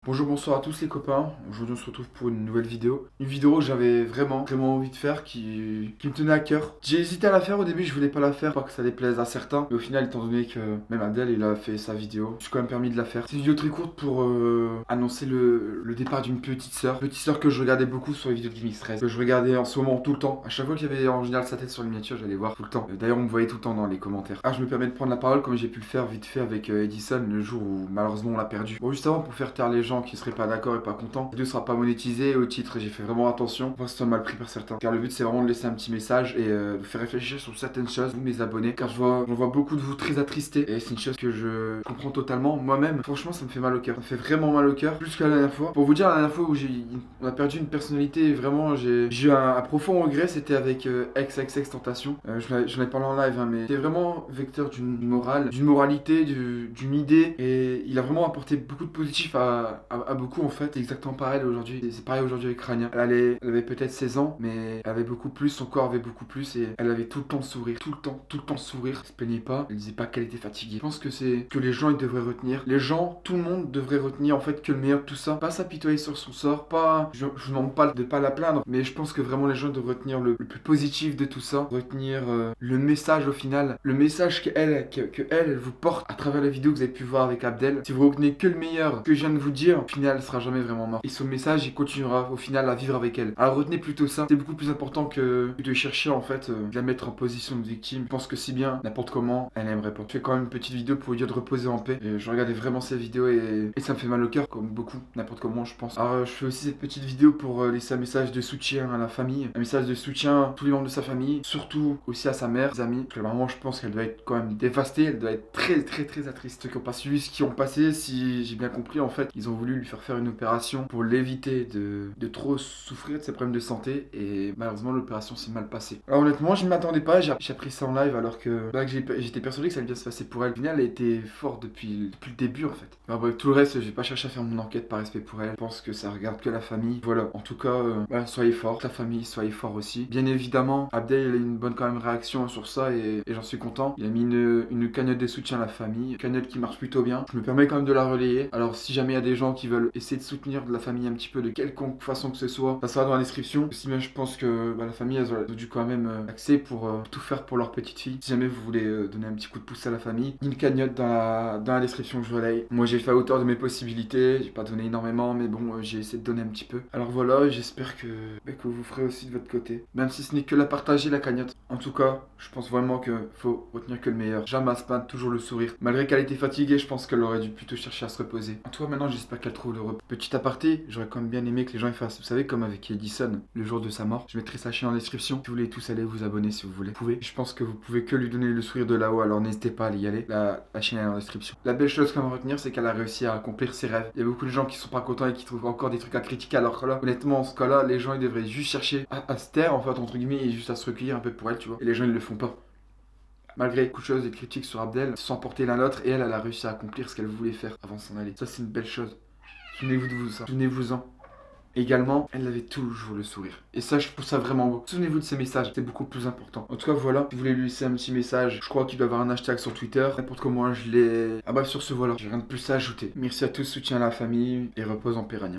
Bonjour, bonsoir à tous les copains. Aujourd'hui, on se retrouve pour une nouvelle vidéo. Une vidéo que j'avais vraiment envie de faire, qui me tenait à cœur. J'ai hésité à la faire au début, je voulais pas la faire, pas que ça déplaise à certains. Mais au final, étant donné que même Abdel, il a fait sa vidéo, je me suis quand même permis de la faire. C'est une vidéo très courte pour annoncer le départ d'une petite sœur. Petite sœur que je regardais beaucoup sur les vidéos de Gaming Stress. Que je regardais en ce moment tout le temps. À chaque fois qu'il y avait en général sa tête sur la miniature, j'allais voir tout le temps. D'ailleurs, on me voyait tout le temps dans les commentaires. Ah, je me permets de prendre la parole comme j'ai pu le faire vite fait avec Edison le jour où malheureusement on l'a perdu. Bon, juste avant, pour faire taire les gens qui seraient pas d'accord et pas contents, la vidéo sera pas monétisée. Au titre, j'ai fait vraiment attention pour que ce soit mal pris par certains. Car le but, c'est vraiment de laisser un petit message et de faire réfléchir sur certaines choses, vous mes abonnés. Car j'en vois beaucoup de vous très attristés et c'est une chose que je comprends totalement. Moi-même, franchement, ça me fait mal au cœur. Ça me fait vraiment mal au cœur, plus que la dernière fois. Pour vous dire, la dernière fois où on a perdu une personnalité, vraiment, j'ai eu un profond regret. C'était avec XXX Tentation. J'en ai parlé en live, hein, mais c'était vraiment vecteur d'une morale, d'une moralité, d'une idée. Et il a vraiment apporté beaucoup de positif à beaucoup en fait. Exactement pareil aujourd'hui. C'est pareil aujourd'hui avec Rania. Elle avait peut-être 16 ans, mais elle avait beaucoup plus. Son corps avait beaucoup plus et elle avait tout le temps le sourire. Tout le temps le sourire. Elle se plaignait pas. Elle disait pas qu'elle était fatiguée. Je pense que c'est que les gens ils devraient retenir. Les gens, tout le monde devrait retenir en fait que le meilleur de tout ça. Pas s'apitoyer sur son sort. Pas. Je vous demande pas de pas la plaindre, mais je pense que vraiment les gens devraient retenir le plus positif de tout ça. Retenir le message au final. Le message elle vous porte à travers la vidéo que vous avez pu voir avec Abdel. Si vous retenez que le meilleur que je viens de vous dire, au final, elle sera jamais vraiment morte. Et son message, il continuera au final à vivre avec elle. Alors retenez plutôt ça. C'est beaucoup plus important que de chercher en fait de la mettre en position de victime. Je pense que si bien, n'importe comment, elle n'aimerait pas. Je fais quand même une petite vidéo pour lui dire de reposer en paix. Et je regardais vraiment ces vidéos et ça me fait mal au cœur, comme beaucoup, n'importe comment, je pense. Alors je fais aussi cette petite vidéo pour laisser un message de soutien à la famille, un message de soutien à tous les membres de sa famille, surtout aussi à sa mère, ses amis. Parce que vraiment, je pense qu'elle doit être quand même dévastée, elle doit être très attriste. Ceux qui ont pas suivi ce qui ont passé, si j'ai bien compris, en fait, ils ont voulu lui faire une opération pour l'éviter de trop souffrir de ses problèmes de santé et malheureusement l'opération s'est mal passée. Alors honnêtement, je ne m'attendais pas, j'ai appris ça en live alors que j'étais persuadé que ça allait bien se passer pour elle. Au final, elle était forte depuis le début en fait. Alors bref, tout le reste, j'ai pas cherché à faire mon enquête par respect pour elle. Je pense que ça regarde que la famille. Voilà, en tout cas, soyez forts, la famille, soyez forts aussi. Bien évidemment, Abdel il a une bonne quand même réaction sur ça et j'en suis content. Il a mis une cagnotte de soutien à la famille, une cagnotte qui marche plutôt bien. Je me permets quand même de la relayer. Alors si jamais il y a des gens qui veulent essayer de soutenir de la famille un petit peu de quelconque façon que ce soit, ça sera dans la description. Si bien je pense que la famille a dû quand même accès pour tout faire pour leur petite fille. Si jamais vous voulez donner un petit coup de pouce à la famille, une cagnotte dans la description que je relaye. Moi j'ai fait à hauteur de mes possibilités, j'ai pas donné énormément mais bon j'ai essayé de donner un petit peu. Alors voilà, j'espère que vous ferez aussi de votre côté. Même si ce n'est que la partager la cagnotte. En tout cas, je pense vraiment que faut retenir que le meilleur. Jamais à se plaindre, toujours le sourire. Malgré qu'elle était fatiguée, je pense qu'elle aurait dû plutôt chercher à se reposer. En tout cas, maintenant, j'espère qu'elle trouve le repos. Petit aparté, j'aurais quand même bien aimé que les gens y fassent, vous savez, comme avec Edison, le jour de sa mort. Je mettrai sa chaîne en description. Si vous voulez tous aller vous abonner si vous voulez. Vous pouvez. Je pense que vous pouvez que lui donner le sourire de là-haut, alors n'hésitez pas à y aller. La chaîne est en description. La belle chose qu'on va retenir, c'est qu'elle a réussi à accomplir ses rêves. Il y a beaucoup de gens qui sont pas contents et qui trouvent encore des trucs à critiquer, alors que là, honnêtement, en ce cas-là, les gens ils devraient juste chercher à se taire, en fait, entre guillemets, et juste à se recueillir un peu pour elle, tu vois. Et les gens ils le font pas. Malgré beaucoup de choses et de critiques sur Abdel, ils se sont emportés l'un l'autre et elle a réussi à accomplir ce qu'elle voulait faire avant de s'en aller. Ça, c'est une belle chose. Souvenez-vous de vous ça. Souvenez-vous-en. Également, elle avait toujours le sourire. Et ça, je trouve ça vraiment beau. Souvenez-vous de ces messages, c'est beaucoup plus important. En tout cas, voilà, si vous voulez lui laisser un petit message, je crois qu'il doit avoir un hashtag sur Twitter. N'importe comment, je l'ai. Ah bah, sur ce, voilà, j'ai rien de plus à ajouter. Merci à tous, soutien à la famille et repose en paix, Rania.